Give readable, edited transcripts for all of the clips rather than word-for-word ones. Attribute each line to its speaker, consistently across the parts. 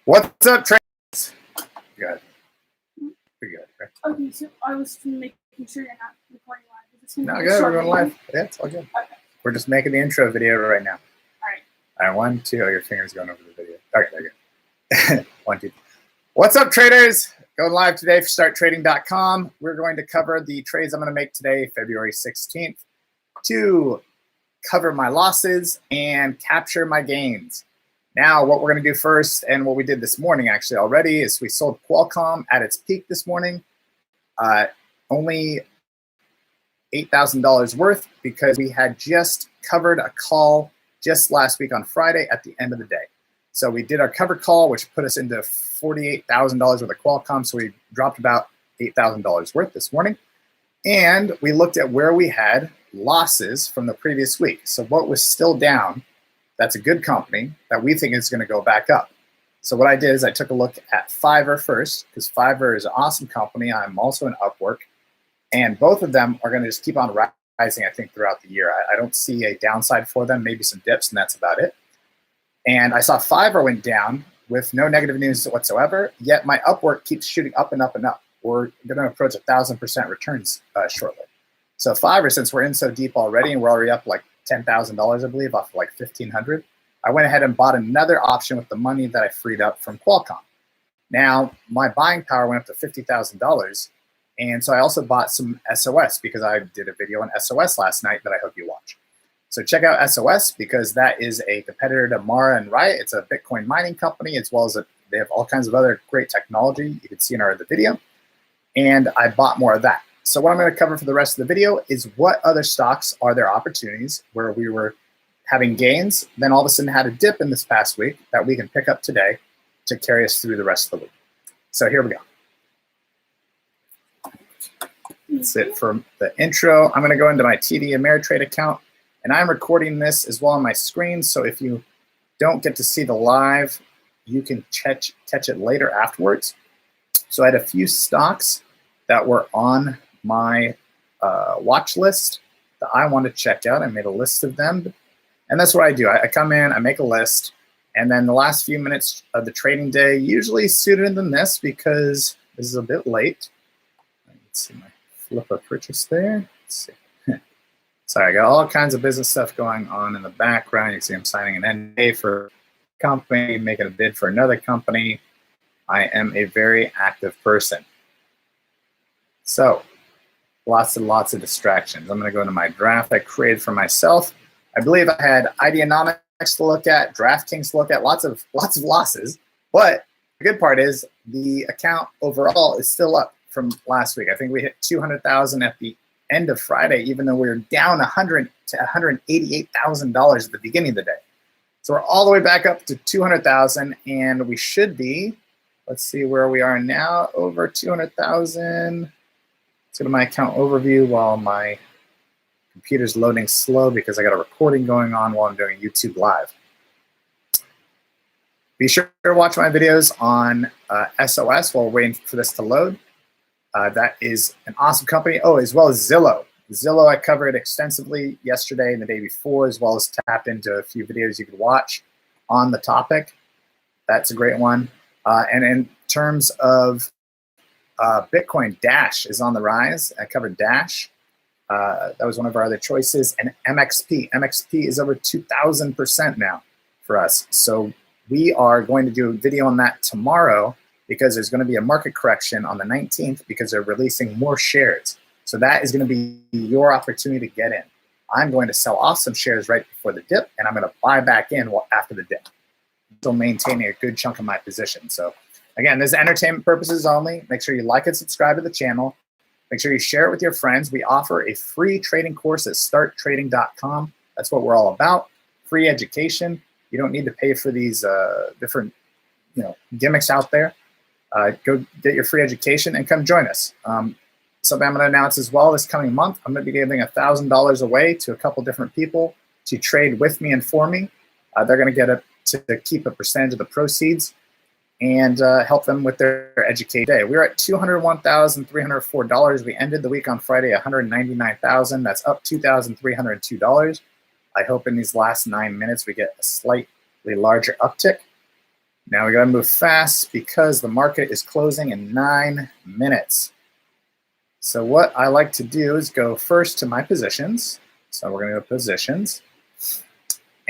Speaker 1: What's up, traders? Good. Pretty good, right?
Speaker 2: Okay, so I was making sure you're not recording live. Is this
Speaker 1: No, good. We're going live. Yeah, it's all good.
Speaker 2: Okay.
Speaker 1: We're just making the intro video right now.
Speaker 2: All right.
Speaker 1: All right, 1, 2. Oh, your finger's going over the video. Okay, there you go. 1, 2. What's up, traders? Going live today for StartTrading.com. We're going to cover the trades I'm going to make today, February 16th, to cover my losses and capture my gains. Now, what we're going to do first, and what we did this morning actually already, is we sold Qualcomm at its peak this morning, only $8,000 worth, because we had just covered a call just last week on Friday at the end of the day. So we did our cover call, which put us into $48,000 worth of Qualcomm. So we dropped about $8,000 worth this morning. And we looked at where we had losses from the previous week. So what was still down, that's a good company that we think is going to go back up. So what I did is I took a look at Fiverr first, because Fiverr is an awesome company. I'm also in Upwork. And both of them are going to just keep on rising, I think, throughout the year. I don't see a downside for them, maybe some dips, and that's about it. And I saw Fiverr went down with no negative news whatsoever, yet my Upwork keeps shooting up and up and up. We're going to approach 1,000% returns shortly. So Fiverr, since we're in so deep already, and we're already up like $10,000, I believe, off of like $1,500, I went ahead and bought another option with the money that I freed up from Qualcomm. Now, my buying power went up to $50,000, and so I also bought some SOS because I did a video on SOS last night that I hope you watch. So check out SOS because that is a competitor to Mara and Riot. It's a Bitcoin mining company, as well as they have all kinds of other great technology you can see in our other video. And I bought more of that. So what I'm going to cover for the rest of the video is what other stocks are there opportunities where we were having gains, then all of a sudden had a dip in this past week that we can pick up today to carry us through the rest of the week. So here we go. That's it for the intro. I'm going to go into my TD Ameritrade account, and I'm recording this as well on my screen. So if you don't get to see the live, you can catch it later afterwards. So I had a few stocks that were on my watch list that I want to check out. I made a list of them. And that's what I do. I come in, I make a list, and then the last few minutes of the trading day usually sooner than this because this is a bit late. Let's see my flip a purchase there. Let's see. Sorry, I got all kinds of business stuff going on in the background. You can see I'm signing an NDA for a company, making a bid for another company. I am a very active person. So lots and lots of distractions. I'm going to go into my draft I created for myself. I believe I had Ideanomics to look at, DraftKings to look at, lots of losses. But the good part is the account overall is still up from last week. I think we hit 200,000 at the end of Friday, even though we were down $100,000 to $188,000 at the beginning of the day. So we're all the way back up to 200,000, and we should be, let's see where we are now, over 200,000. Let's go to my account overview while my computer's loading slow because I got a recording going on while I'm doing YouTube Live. Be sure to watch my videos on SOS while we're waiting for this to load. That is an awesome company. Oh, as well as Zillow. Zillow I covered extensively yesterday and the day before, as well as tapped into a few videos you could watch on the topic. That's a great one. And in terms of Bitcoin, Dash is on the rise. I covered Dash. That was one of our other choices. And MXP. MXP is over 2,000% now for us. So we are going to do a video on that tomorrow because there's going to be a market correction on the 19th because they're releasing more shares. So that is going to be your opportunity to get in. I'm going to sell off some shares right before the dip, and I'm going to buy back in after the dip. Still maintaining a good chunk of my position. So again, this is entertainment purposes only. Make sure you like and subscribe to the channel. Make sure you share it with your friends. We offer a free trading course at StartTrading.com. That's what we're all about. Free education. You don't need to pay for these different gimmicks out there. Go get your free education and come join us. Something I'm going to announce as well this coming month, I'm going to be giving $1,000 away to a couple different people to trade with me and for me. They're going to get to keep a percentage of the proceeds and help them with their education day. We're at $201,304. We ended the week on Friday at $199,000. That's up $2,302. I hope in these last 9 minutes we get a slightly larger uptick. Now we gotta move fast because the market is closing in 9 minutes. So what I like to do is go first to my positions. So we're gonna go positions.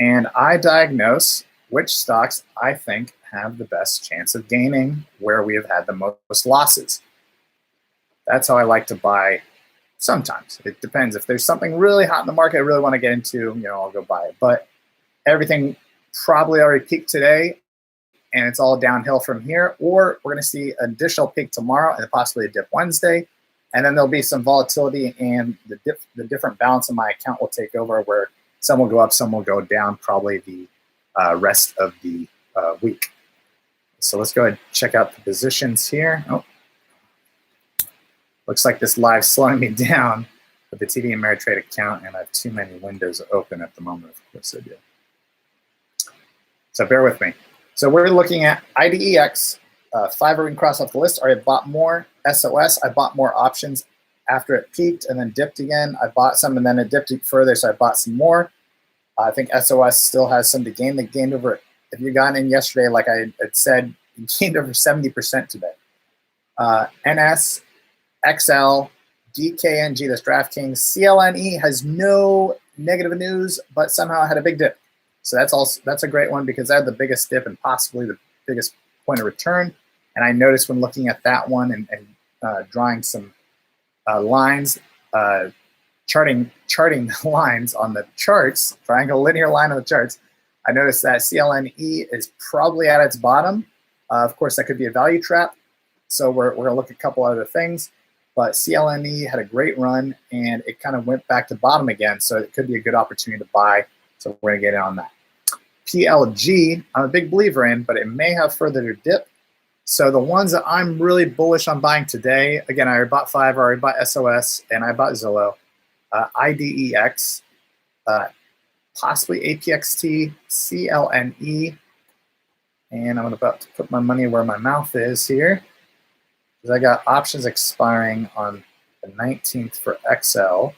Speaker 1: And I diagnose which stocks I think have the best chance of gaining, where we have had the most losses. That's how I like to buy sometimes. It depends. If there's something really hot in the market I really want to get into, I'll go buy it. But everything probably already peaked today, and it's all downhill from here, or we're going to see an additional peak tomorrow and possibly a dip Wednesday, and then there'll be some volatility, and the different balance in my account will take over, where some will go up, some will go down, probably the rest of the week. So let's go ahead and check out the positions here. Oh, looks like this live's slowing me down with the TD Ameritrade account, and I have too many windows open at the moment. Of course I do. So bear with me. So we're looking at IDEX, Fiverr, we can cross off the list. I already bought more. SOS, I bought more options after it peaked and then dipped again. I bought some and then it dipped further, so I bought some more. I think SOS still has some to gain. They gained over, if you got in yesterday, like I had said, you gained over 70% today. NS, XL, DKNG, that's DraftKings. CLNE has no negative news, but somehow had a big dip. So that's a great one because I had the biggest dip and possibly the biggest point of return. And I noticed when looking at that one and drawing some lines, charting lines on the charts, triangle linear line on the charts, I noticed that CLNE is probably at its bottom. Of course, that could be a value trap. So we're going to look at a couple other things. But CLNE had a great run, and it kind of went back to bottom again. So it could be a good opportunity to buy. So we're going to get in on that. PLG, I'm a big believer in, but it may have further to dip. So the ones that I'm really bullish on buying today, again, I already bought Fiverr, I already bought SOS, and I bought Zillow. IDEX, possibly APXT, CLNE, and I'm about to put my money where my mouth is here, because I got options expiring on the 19th for XL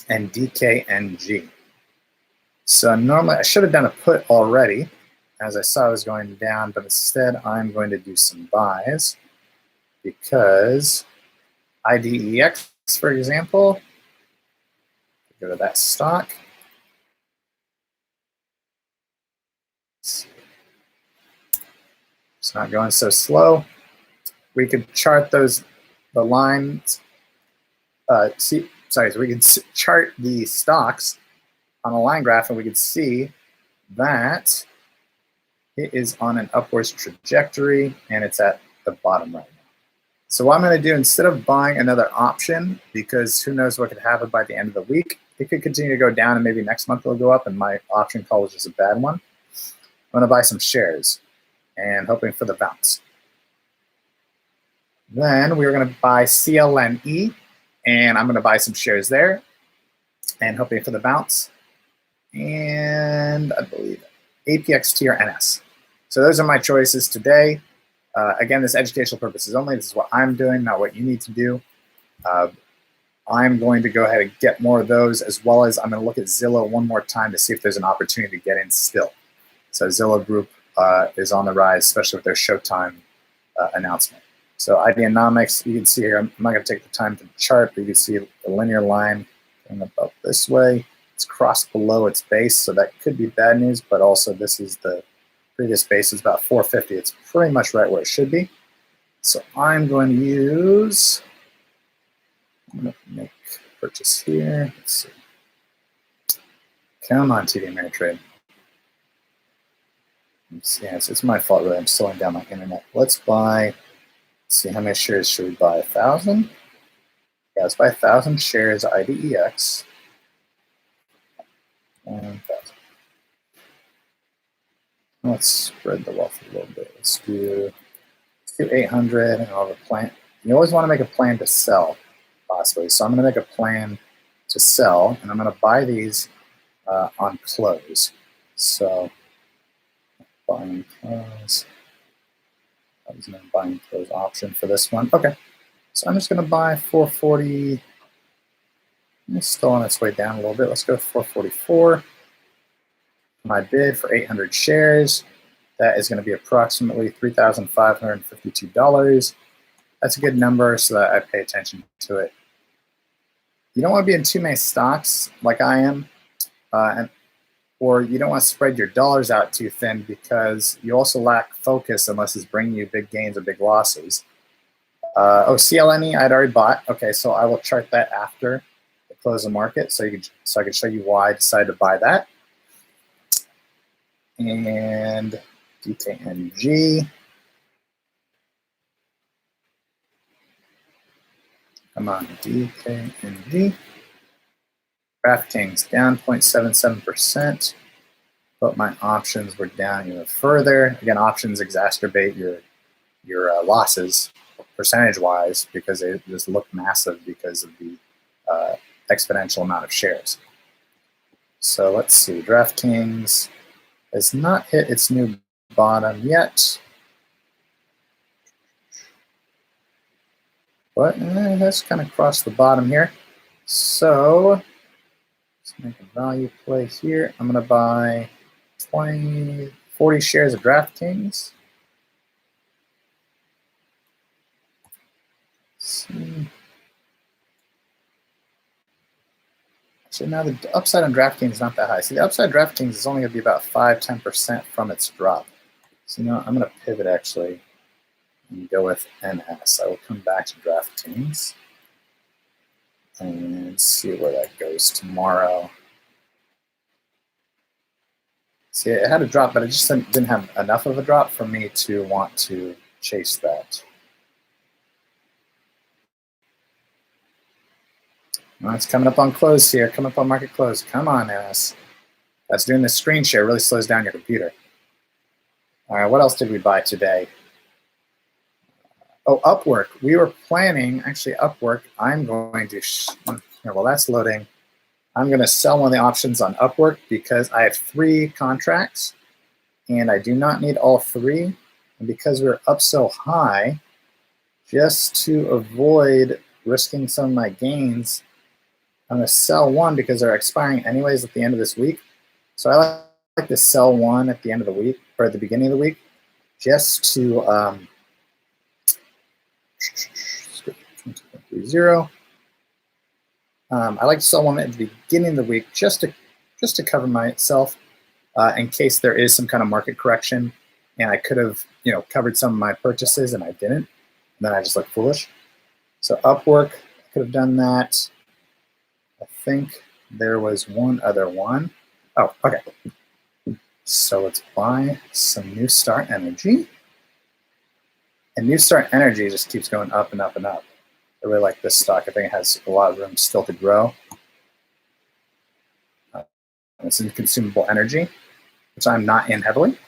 Speaker 1: and DKNG. So normally I should have done a put already, as I saw it was going down, but instead I'm going to do some buys because IDEX, for example, go to that stock. It's not going so slow. We could chart the lines. So we can chart the stocks on a line graph, and we can see that it is on an upwards trajectory, and it's at the bottom right now. So what I'm going to do, instead of buying another option, because who knows what could happen by the end of the week, it could continue to go down, and maybe next month it'll go up, and my option call was just a bad one. I'm going to buy some shares and hoping for the bounce. Then we're going to buy CLNE, and I'm going to buy some shares there and hoping for the bounce. And I believe APXT or NS. So those are my choices today. Again, this educational purposes only. This is what I'm doing, not what you need to do. I'm going to go ahead and get more of those, as well as I'm going to look at Zillow one more time to see if there's an opportunity to get in still. So Zillow Group is on the rise, especially with their Showtime announcement. So Ideanomics, you can see here, I'm not going to take the time to chart, but you can see the linear line going up this way. It's crossed below its base, so that could be bad news, but also this is the previous base is about 450. It's pretty much right where it should be. So I'm going to use, I'm going to make a purchase here. Let's see. Come on, TD Ameritrade. Yeah, it's my fault, really. I'm slowing down my internet. Let's buy, let's see, how many shares should we buy? 1,000? Yeah, let's buy 1,000 shares IDEX. 1,000. Let's spread the wealth a little bit. Let's do 800, and I'll have a plan. You always want to make a plan to sell, possibly. So I'm going to make a plan to sell, and I'm going to buy these on close. So buying close. That was no buying close option for this one. Okay, so I'm just going to buy 440. It's still on its way down a little bit. Let's go 444. My bid for 800 shares. That is going to be approximately $3,552. That's a good number, so that I pay attention to it. You don't want to be in too many stocks like I am, or you don't want to spread your dollars out too thin because you also lack focus unless it's bringing you big gains or big losses. CLNE I'd already bought. Okay, so I will chart that after the close of market, so I can show you why I decided to buy that. And DKNG. Come on, DKNG. DraftKings down 0.77%, but my options were down even further. Again, options exacerbate your losses percentage-wise because they just look massive because of the exponential amount of shares. So let's see, DraftKings has not hit its new bottom yet, but it has kind of crossed the bottom here. So let's make a value play here. I'm going to buy 40 shares of DraftKings. Let's see. Actually, now the upside on DraftKings is not that high. See, the upside DraftKings is only going to be about 5–10% from its drop. So, you know, I'm going to pivot actually and go with NS. I will come back to DraftKings and see where that goes tomorrow. See, it had a drop, but it just didn't have enough of a drop for me to want to chase that. Well, it's coming up on close here, coming up on market close. Come on, NS. That's doing the screen share. Really slows down your computer. All right, what else did we buy today? Oh, Upwork. We were planning, actually, Upwork. I'm going to, while that's loading, I'm going to sell one of the options on Upwork because I have 3 contracts and I do not need all 3. And because we're up so high, just to avoid risking some of my gains, I'm going to sell one because they're expiring anyways at the end of this week. So I like to sell one at the end of the week or at the beginning of the week just to I like to sell one at the beginning of the week just to cover myself in case there is some kind of market correction and I could have covered some of my purchases and I didn't, and then I just look foolish. So Upwork, I could have done that. I think there was one other one. Oh, okay. So let's buy some New Start Energy. And New Start Energy just keeps going up and up and up. I really like this stock. I think it has a lot of room still to grow. It's in consumable energy, which I'm not in heavily.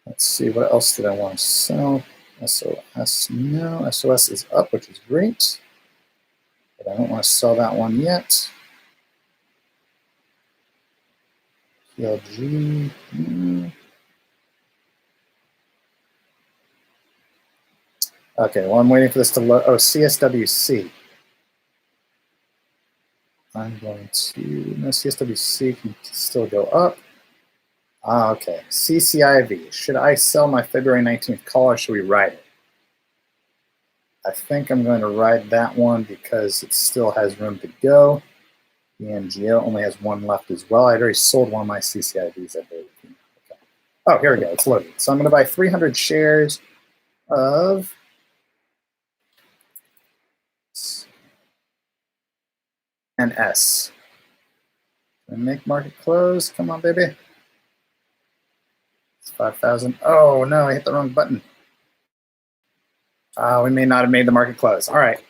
Speaker 1: Let's see, what else did I want to sell? SOS, no. SOS is up, which is great. But I don't want to sell that one yet. PLG, Okay, well, I'm waiting for this to load. Oh, CSWC. I'm going to, no, CSWC can still go up. Okay, CCIV. Should I sell my February 19th call or should we ride it? I think I'm going to ride that one because it still has room to go. The NGO only has one left as well. I'd already sold one of my CCIVs, I believe. Okay. Oh, here we go. It's loaded. So I'm going to buy 300 shares of NS. And make market close. Come on, baby. It's 5,000. Oh, no, I hit the wrong button. We may not have made the market close. All right.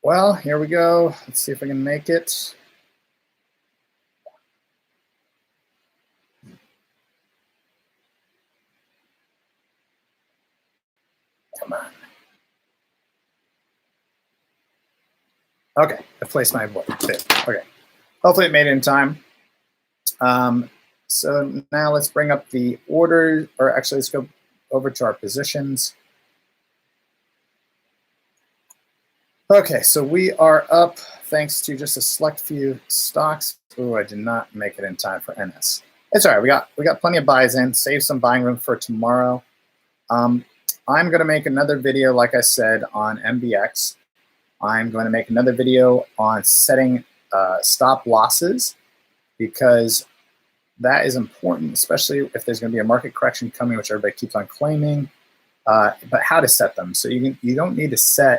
Speaker 1: Well, here we go. Let's see if I can make it. Come on. Okay, I placed my bid. Okay, hopefully it made it in time. So now let's bring up the order, or actually let's go over to our positions. Okay, so we are up thanks to just a select few stocks. Oh, I did not make it in time for NS. It's all right. We got plenty of buys in. Save some buying room for tomorrow. I'm going to make another video, like I said, on MBX. I'm going to make another video on setting stop losses, because that is important, especially if there's going to be a market correction coming, which everybody keeps on claiming. But how to set them? So you don't need to sell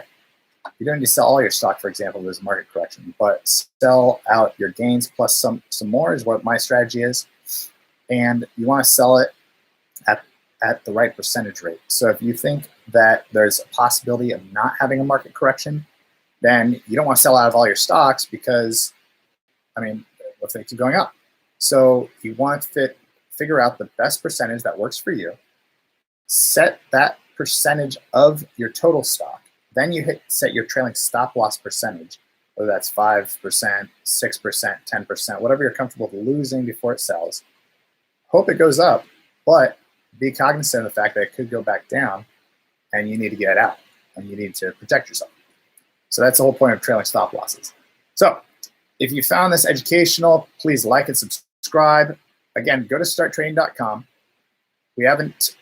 Speaker 1: all your stock, for example, if there's a market correction, but sell out your gains plus some more is what my strategy is. And you want to sell it at the right percentage rate. So if you think that there's a possibility of not having a market correction, then you don't want to sell out of all your stocks, because, I mean, what if they keep going up? So you want to figure out the best percentage that works for you, set that percentage of your total stock, then you set your trailing stop loss percentage, whether that's 5%, 6%, 10%, whatever you're comfortable losing before it sells. Hope it goes up, but be cognizant of the fact that it could go back down, and you need to get it out, and you need to protect yourself. So that's the whole point of trailing stop losses. So if you found this educational, please like and subscribe. Again, go to starttrading.com. We haven't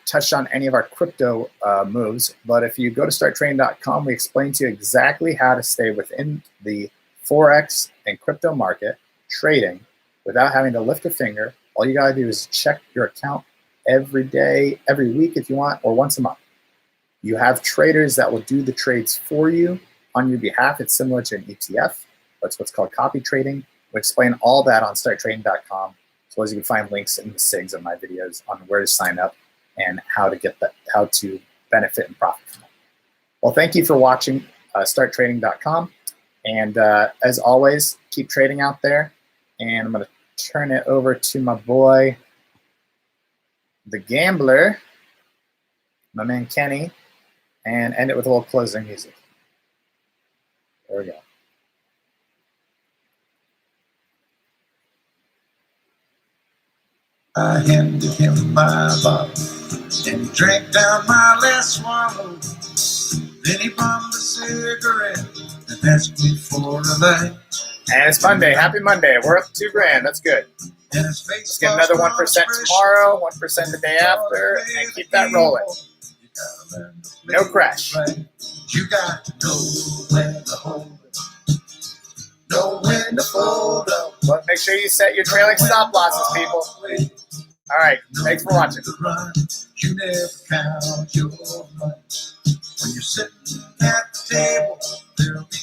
Speaker 1: touched on any of our crypto moves, but if you go to starttrading.com, we explain to you exactly how to stay within the Forex and crypto market trading without having to lift a finger. All you gotta do is check your account every day, every week if you want, or once a month. You have traders that will do the trades for you on your behalf. It's similar to an ETF. That's what's called CopyTrading. We'll explain all that on starttrading.com, as well as you can find links in the SIGs of my videos on where to sign up and how to benefit and profit from it. Well, thank you for watching starttrading.com. And as always, keep trading out there. And I'm going to turn it over to my boy, the gambler, my man Kenny, and end it with a little closing music. There we go.
Speaker 3: I handed him my bottle, and he drank down my last swallow. Then he bummed a cigarette and asked me for a light.
Speaker 1: And it's Monday. Happy Monday. We're up to $2,000. That's good. Let's get another 1% tomorrow, 1% the day after, and keep that rolling. No crash.
Speaker 3: You got to know when to hold it, know when to fold up.
Speaker 1: But make sure you set your trailing stop losses, people. All right. Thanks for watching.
Speaker 3: You never count your money. When you're sitting at the table, there'll be